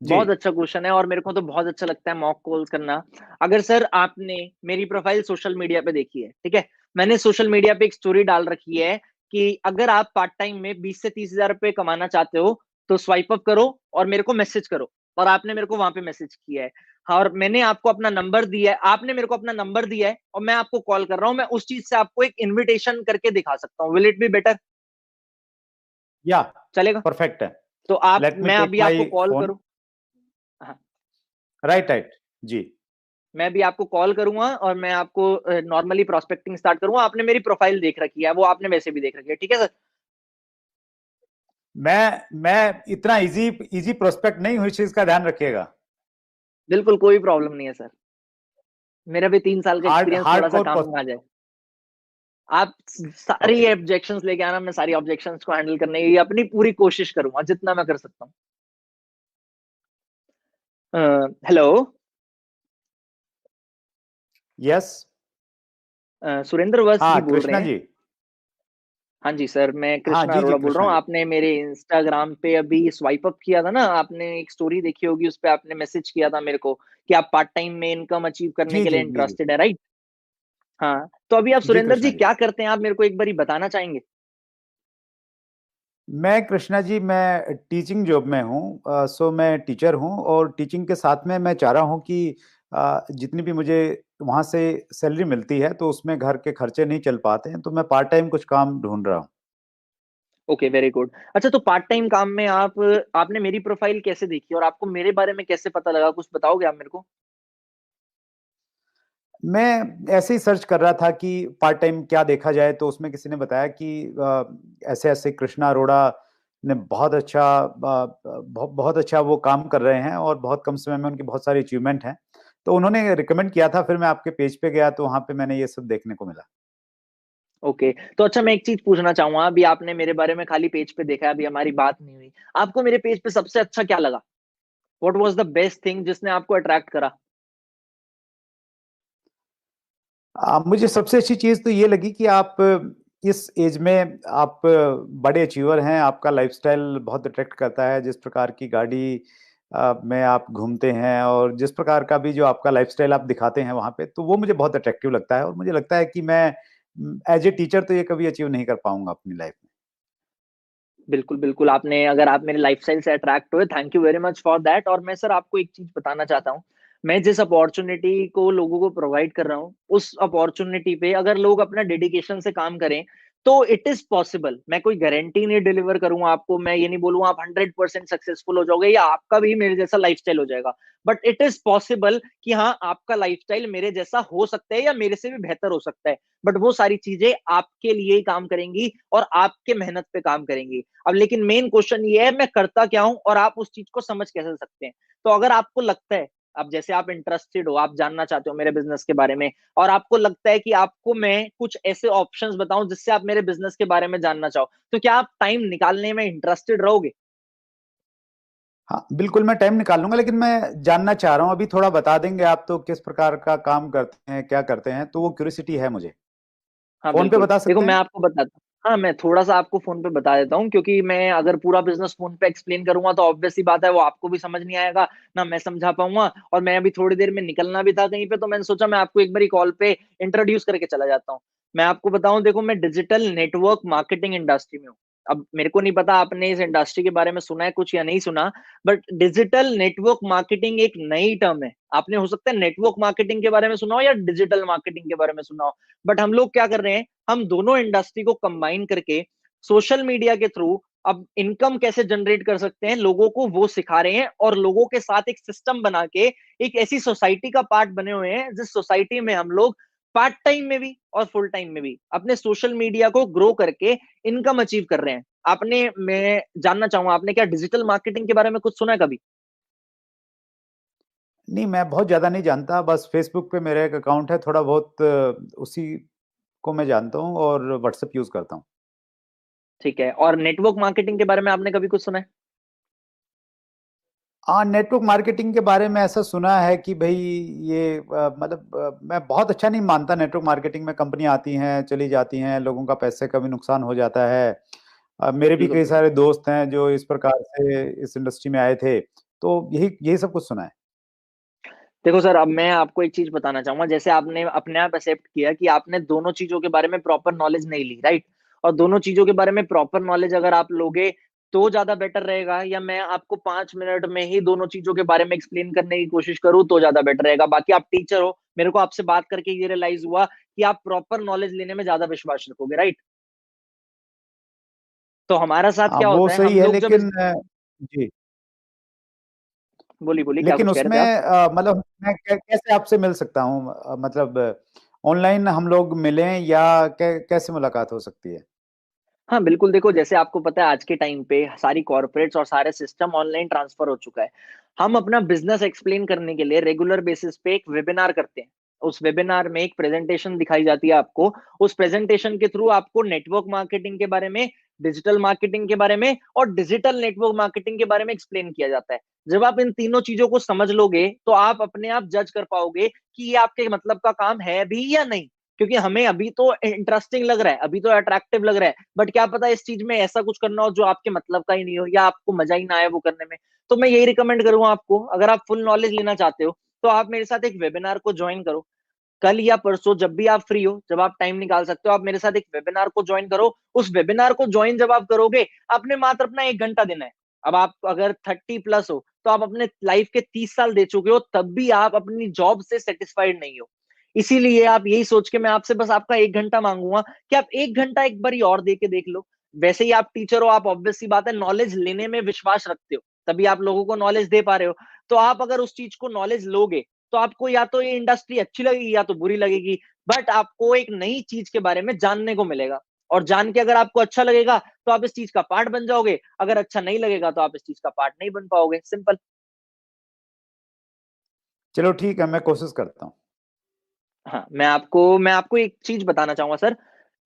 जी। बहुत अच्छा क्वेश्चन है और मेरे को तो बहुत अच्छा लगता है मॉक कॉल्स करना। अगर सर आपने मेरी प्रोफाइल सोशल मीडिया पे देखी है, ठीक है? मैंने सोशल मीडिया पे एक स्टोरी डाल रखी है कि अगर आप पार्ट टाइम में 20 से 30,000 रुपए कमाना चाहते हो, तो स्वाइप अप करो और मेरे को मैसेज करो। और आपने मेरे को वहाँ पे मैसेज किया है। हाँ, और मैंने आपको अपना नंबर दिया है, आपने मेरे को अपना नंबर दिया है और मैं आपको कॉल कर रहा हूँ। मैं उस चीज़ से आपको एक इन्विटेशन करके दिखा सकता हूँ। Will it be better? या चलेगा? परफेक्ट है। तो आप लेट मी मैं टेक अभी आपको माय कॉल फोन। करूँ? हाँ। Right, right. जी। मैं भी आपको कॉल करूँगा और मैं आपको नॉर्मली प्रोस्पेक्टिंग स्टार्ट करूँगा। आपने मेरी प्रोफाइल देख रखी है, वो आपने वैसे भी देख रखी है, ठीक है सर? मैं इतना इजी प्रोस्पेक्ट नहीं हूँ, इस चीज का ध्यान रखिएगा। बिल्कुल कोई प्रॉब्लम नहीं है सर। मेरा भी 3 साल का एक्सपीरियंस थोड़ा-सा हार्डकोर। काम आ जाए। आप सारी ओके। ऑब्जेक्शंस लेके आना, मैं सारी ऑब्जेक्शंस को हैंडल करने की अपनी पूरी कोशिश करूँगा, जितना मैं कर सकता हूँ। हेलो। यस। सुरेंद्र वत्स हाँ जी बोल रहे कृष्णा हैं? जी। हाँ जी सर, मैं हाँ कृष्णा जी जी, अरोड़ा बोल रहा कृष्णा हूँ। जी। आपने मेरे इंस्टाग्राम पे अभी स्वाइप अप किया था ना, आपने एक स्टोरी देखी होगी, उसपे आपने मैसेज किया था मेरे को कि आप पार्ट टाइम में इनकम अचीव करने जी के लिए जी जी जी। इंटरेस्टेड है, राइट? हाँ, तो अभी आप जी सुरेंद्र जी कृष्णा जी। क्या करते हैं? आप मेरे को एक बारी बताना चाहेंगे? मैं कृष्णा जी, मैं टीचिंग जॉब में हूँ। सो मैं टीचर हूँ और टीचिंग के साथ में मैं चाह रहा हूँ कि जितनी भी मुझे वहाँ से सैलरी मिलती है तो उसमें घर के खर्चे नहीं चल पाते हैं, तो मैं पार्ट टाइम कुछ काम ढूंढ रहा हूँ। Okay, very good. अच्छा, तो पार्ट टाइम काम में आपने मेरी प्रोफाइल कैसे देखी और आपको मेरे बारे में कैसे पता लगा? कुछ बताओगे आप मेरे को? मैं ऐसे ही सर्च कर रहा था कि पार्ट टाइम क्या देखा जाए, तो उसमें किसी ने बताया कि ऐसे ऐसे कृष्णा अरोड़ा ने बहुत अच्छा बहुत अच्छा वो काम कर रहे हैं और बहुत कम समय में उनकी बहुत सारी अचीवमेंट हैं। तो उन्होंने रिकमेंड किया था, फिर मैं आपके पेज पे गया तो वहां पे मैंने ये सब देखने को मिला। ओके, तो अच्छा मैं एक चीज़ पूछना चाहूँगा, अभी आपने मेरे बारे में खाली पेज पे देखा है, अभी हमारी बात नहीं हुई। आपको मेरे पेज पे सबसे अच्छा क्या लगा? What was the best thing जिसने आपको अट्रैक्ट करा? मुझे सबसे अच्छी चीज तो ये लगी कि आप इस एज में आप बड़े अचीवर हैं, आपका लाइफस्टाइल बहुत अट्रैक्ट करता है, जिस प्रकार की गाड़ी में आप घूमते हैं और जिस प्रकार का भी जो आपका लाइफस्टाइल आप दिखाते हैं वहां पे, तो वो मुझे बहुत अट्रैक्टिव लगता है और मुझे लगता है कि मैं एज ए टीचर तो ये कभी अचीव नहीं कर पाऊंगा अपनी लाइफ में। बिल्कुल, बिल्कुल, अगर आप मेरे लाइफ़स्टाइल से अट्रैक्ट हुए, thank you very much for that. और मैं सर आपको एक चीज़ बताना चाहता हूँ, मैं जिस अपॉर्च्युनिटी को लोगों को प्रोवाइड कर रहा हूँ, उस अपॉर्च्युनिटी पे अगर लोग अपना डेडिकेशन से काम करें, तो इट इज़ पॉसिबल। मैं कोई गारंटी नहीं डिलीवर करूँगा आपको, मैं ये नहीं बोलूँगा आप 100% सक्सेसफुल हो जाओगे या आपका भी मेरे जैसा लाइफ़स्टाइल हो जाएगा। बट इट इज़ पॉसिबल कि हाँ, आपका लाइफ़स्टाइल मेरे जैसा हो सकता है या मेरे से भी बेहतर हो सकता है। बट वो सारी चीज़ें आपके लिए ही काम करेंगी और आपके मेहनत पे काम करेंगी। अब लेकिन मेन क्वेश्चन ये है मैं करता क्या हूँ और आप उस चीज को समझ कैसे सकते हैं। तो अगर आपको लगता है, अब जैसे आप इंटरेस्टेड हो, आप जानना चाहते हो मेरे बिजनेस के बारे में और आपको लगता है कि आपको मैं कुछ ऐसे ऑप्शंस बताऊं जिससे आप मेरे बिजनेस के बारे में जानना चाहो, तो क्या आप टाइम निकालने में इंटरेस्टेड रहोगे? हाँ बिल्कुल, मैं टाइम निकाल लूंगा, लेकिन मैं जानना चाह रहा हूँ, अभी थोड़ा बता देंगे आप तो किस प्रकार का काम करते हैं, क्या करते हैं, तो वो क्यूरियोसिटी है मुझे। हाँ, फोन पे बिल्कुल। बता देखो सकते मैं हैं? आपको बताता हूँ, हाँ, मैं थोड़ा-सा आपको फ़ोन पे बता देता हूँ क्योंकि मैं अगर पूरा बिज़नेस फ़ोन पे एक्सप्लेन करूँगा तो ऑब्वियस सी बात है वो आपको भी समझ नहीं आएगा, ना मैं समझा पाऊँगा और मैं अभी थोड़ी देर में निकलना भी था कहीं पे, तो मैंने सोचा मैं आपको एक बारी कॉल पे इंट्रोड्यूस करके चला जाता हूँ। मैं आपको बताऊँ, देखो मैं डिजिटल नेटवर्क मार्केटिंग इंडस्ट्री में हूँ। अब मेरे को नहीं पता आपने इस इंडस्ट्री के बारे में सुना है कुछ या नहीं सुना, बट डिजिटल नेटवर्क मार्केटिंग एक नई टर्म है। आपने हो सकता है नेटवर्क मार्केटिंग के बारे में सुना हो या डिजिटल मार्केटिंग के बारे में सुना हो। बट हम लोग क्या कर रहे हैं, हम दोनों इंडस्ट्री को कंबाइन करके सोशल मीडिया के थ्रू अब इनकम कैसे जनरेट कर सकते हैं लोगों को वो सिखा रहे हैं और लोगों के साथ एक सिस्टम बना के एक ऐसी सोसाइटी का पार्ट बने हुए हैं जिस सोसाइटी में हम लोग पार्ट टाइम में भी और फुल टाइम में भी अपने सोशल मीडिया को ग्रो करके इनकम अचीव कर रहे हैं। आपने मैं जानना चाहूंगा आपने क्या डिजिटल मार्केटिंग के बारे में कुछ सुना है कभी? नहीं, मैं बहुत ज्यादा नहीं जानता, बस फेसबुक पे मेरा एक अकाउंट है, थोड़ा बहुत उसी को मैं जानता हूँ और व्हाट्सएप यूज करता हूँ। ठीक है, और नेटवर्क मार्केटिंग के बारे में आपने कभी कुछ सुना है? हाँ, नेटवर्क मार्केटिंग के बारे में ऐसा सुना है कि भाई ये मैं बहुत अच्छा नहीं मानता। नेटवर्क मार्केटिंग में कंपनी आती हैं चली जाती हैं, लोगों का पैसे का भी नुकसान हो जाता है। मेरे भी बिल्कुल, कई बिल्कुल। सारे दोस्त हैं जो इस प्रकार से इस इंडस्ट्री में आए थे, तो यही सब कुछ सुना है। देखो सर, अब मैं आपको एक चीज बताना चाहूंगा। जैसे आपने अपने आप एक्सेप्ट किया कि आपने दोनों चीजों के बारे में प्रॉपर नॉलेज नहीं ली, राइट? और दोनों चीजों के बारे में प्रॉपर नॉलेज अगर आप लोगे तो ज्यादा बेटर रहेगा, या मैं आपको 5 मिनट में ही दोनों चीजों के बारे में एक्सप्लेन करने की कोशिश करूँ तो ज्यादा बेटर रहेगा? बाकी आप टीचर हो, मेरे को आपसे बात करके ये रियलाइज हुआ कि आप प्रॉपर नॉलेज लेने में ज्यादा विश्वास रखोगे, राइट? तो हमारा साथ क्या वो होता है, सही हम है, लोग जब लेकिन जी, बोली बोली क्या लेकिन कुछ कह रहे उसमें थे आप? मतलब मैं कैसे आपसे मिल सकता हूँ, मतलब ऑनलाइन हम लोग मिलें या कैसे मुलाकात हो सकती है? हाँ बिल्कुल, देखो जैसे आपको पता है आज के टाइम पे सारी कॉर्पोरेट्स और सारे सिस्टम ऑनलाइन ट्रांसफर हो चुका है। हम अपना बिजनेस एक्सप्लेन करने के लिए रेगुलर बेसिस पे एक वेबिनार करते हैं। उस वेबिनार में एक प्रेजेंटेशन दिखाई जाती है आपको। उस प्रेजेंटेशन के थ्रू आपको नेटवर्क मार्केटिंग के बारे में, डिजिटल मार्केटिंग के बारे में और डिजिटल नेटवर्क मार्केटिंग के बारे में एक्सप्लेन किया जाता है। जब आप इन तीनों चीजों को समझ लोगे तो आप अपने आप जज कर पाओगे कि ये आपके मतलब का काम है भी या नहीं। क्योंकि हमें अभी तो इंटरेस्टिंग लग रहा है, अभी तो अट्रैक्टिव लग रहा है, बट क्या पता इस चीज में ऐसा कुछ करना हो जो आपके मतलब का ही नहीं हो, या आपको मजा ही ना आए वो करने में। तो मैं यही रिकमेंड करूंगा आपको, अगर आप फुल नॉलेज लेना चाहते हो तो आप मेरे साथ एक वेबिनार को ज्वाइन करो। कल या परसों जब भी आप फ्री हो, जब आप टाइम निकाल सकते हो, आप मेरे साथ एक वेबिनार को ज्वाइन करो। उस वेबिनार को ज्वाइन जब आप करोगे, आपने मात्र अपना 1 घंटा देना है। अब आप अगर 30+ हो तो आप अपने लाइफ के 30 साल दे चुके हो, तब भी आप अपनी जॉब से सेटिस्फाइड नहीं हो। इसीलिए आप यही सोच के मैं आपसे बस आपका 1 घंटा मांगूंगा कि आप 1 घंटा एक बार और दे के देख लो। वैसे ही आप टीचर हो, आप ऑब्वियस सी बात है नॉलेज लेने में विश्वास रखते हो, तभी आप लोगों को नॉलेज दे पा रहे हो। तो आप अगर उस चीज को नॉलेज लोगे तो आपको या तो ये इंडस्ट्री अच्छी लगेगी या तो बुरी लगेगी, बट आपको एक नई चीज के बारे में जानने को मिलेगा। और जान के अगर आपको अच्छा लगेगा तो आप इस चीज का पार्ट बन जाओगे, अगर अच्छा नहीं लगेगा तो आप इस चीज का पार्ट नहीं बन पाओगे। सिंपल। चलो ठीक है, मैं कोशिश करता हूँ। हाँ, मैं आपको एक चीज बताना चाहूंगा सर।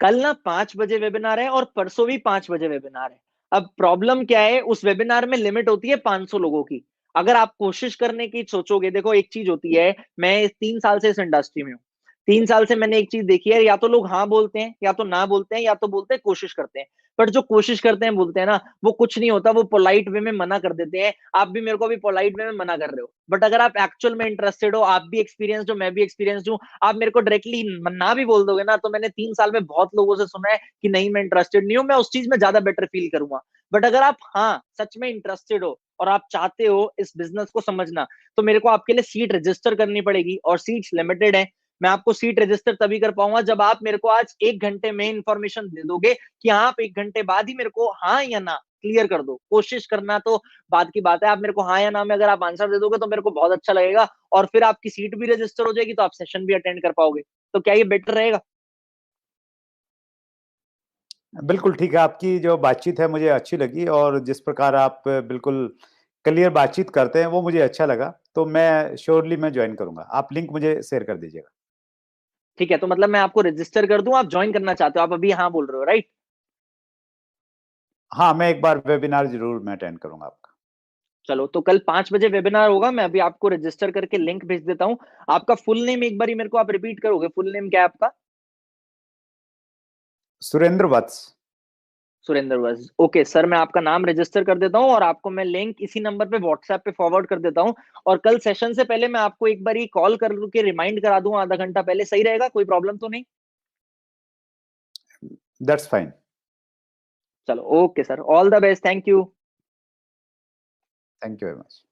कल ना 5 बजे वेबिनार है और परसों भी 5 बजे वेबिनार है। अब प्रॉब्लम क्या है, उस वेबिनार में लिमिट होती है 500 लोगों की। अगर आप कोशिश करने की सोचोगे, देखो एक चीज होती है, मैं 3 साल से इस इंडस्ट्री में हूँ। 3 साल से मैंने एक चीज देखी है, या तो लोग हाँ बोलते हैं, या तो ना बोलते हैं, या तो बोलते हैं कोशिश करते हैं। बट जो कोशिश करते हैं बोलते हैं ना, वो कुछ नहीं होता, वो पोलाइट वे में मना कर देते हैं। आप भी मेरे को भी पोलाइट वे में मना कर रहे हो, बट अगर आप एक्चुअल में इंटरेस्टेड हो, आप भी एक्सपीरियंस हो, मैं भी एक्सपीरियंस हूँ, आप मेरे को डायरेक्टली ना भी बोल दोगे ना, तो मैंने 3 साल में बहुत लोगों से सुना है कि नहीं मैं इंटरेस्टेड नहीं हूँ, मैं उस चीज में ज्यादा बेटर फील करूंगा। बट अगर आप हाँ सच में इंटरेस्टेड हो और आप चाहते हो इस बिजनेस को समझना, तो मेरे को आपके लिए सीट रजिस्टर करनी पड़ेगी, और सीट्स लिमिटेड है। मैं आपको सीट रजिस्टर तभी कर पाऊंगा जब आप मेरे को आज 1 घंटे में इंफॉर्मेशन दे दोगे कि हाँ, आप 1 घंटे बाद ही मेरे को हाँ या ना क्लियर कर दो। कोशिश करना तो बात की बात है, आप मेरे को हाँ या ना में अगर आप आंसर दे दोगे तो मेरे को बहुत अच्छा लगेगा, और फिर आपकी सीट भी रजिस्टर हो जाएगी तो आप सेशन भी अटेंड कर पाओगे। तो क्या ये बेटर रहेगा? बिल्कुल ठीक है, आपकी जो बातचीत है मुझे अच्छी लगी, और जिस प्रकार आप बिल्कुल क्लियर बातचीत करते हैं वो मुझे अच्छा लगा। तो मैं श्योरली मैं ज्वाइन करूंगा, आप लिंक मुझे शेयर कर दीजिएगा। ठीक है, तो मतलब मैं आपको रजिस्टर कर दूं, आप ज्वाइन करना चाहते हो, आप अभी हाँ बोल रहे हो, राइट? हाँ, मैं एक बार वेबिनार जरूर मैं अटेंड करूंगा आपका। चलो, तो कल 5 बजे वेबिनार होगा, मैं अभी आपको रजिस्टर करके लिंक भेज देता हूँ। आपका फुल नेम एक बार मेरे को आप रिपीट करोगे? फुल नेम क्या है आपका? सुरेंद्र वत्स। सुरेंद्र वज, ओके सर, मैं आपका नाम रजिस्टर कर देता हूँ और आपको मैं लिंक इसी नंबर पे व्हाट्सएप पे फॉरवर्ड कर देता हूँ। और कल सेशन से पहले मैं आपको एक बार ही कॉल करके रिमाइंड करा दूं, आधा घंटा पहले, सही रहेगा? कोई प्रॉब्लम तो नहीं? That's fine. चलो, okay sir, all the best, thank you. Thank you very much.